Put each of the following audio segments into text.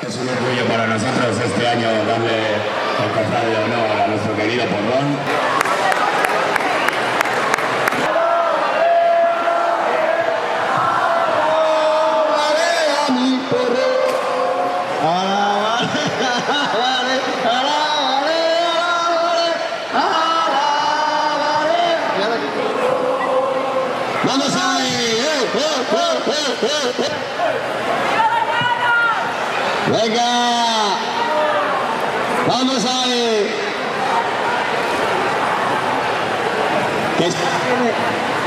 Es un orgullo para nosotros este año darle el cofrade de honor a nuestro querido Porrón. Vamos ahí. Venga. Vamos ahí.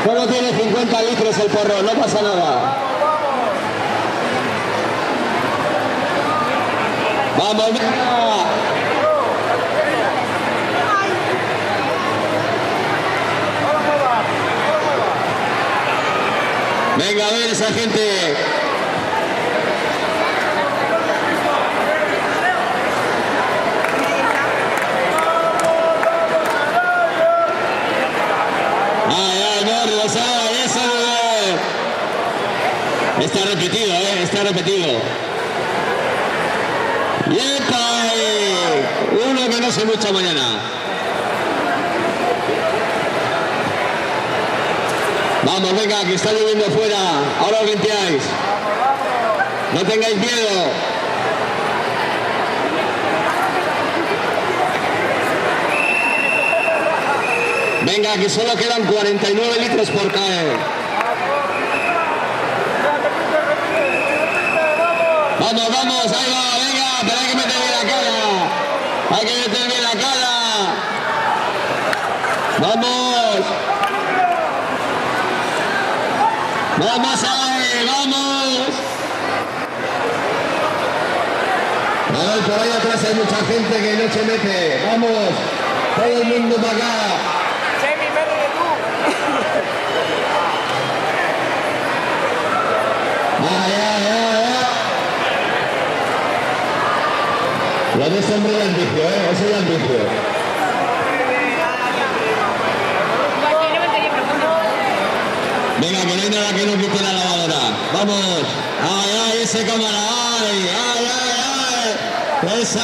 Solo tiene 50 litros el porro, no pasa nada. Vamos, venga. Venga, a ver esa gente. Ay, no, eso. Está repetido, está repetido. Y ¡epa! Uno que no se lucha mañana. Vamos, venga, que está lloviendo fuera. Ahora os limpiáis. No tengáis miedo. Venga, que solo quedan 49 litros por caer. Vamos, ahí va, venga, pero hay que meter bien la cara. Hay que meter bien la cara. Vamos. Vamos ahí, vamos. A ver, por ahí atrás hay mucha gente que no se mete. Vamos, todo el mundo para acá. Chemi, métele tú. Lo de ese hombre ya es vicio, eso ya es vicio. Venga, que no hay nada que no quite la lavadora. Vamos. Ay, ese cámara. Ay. Esa.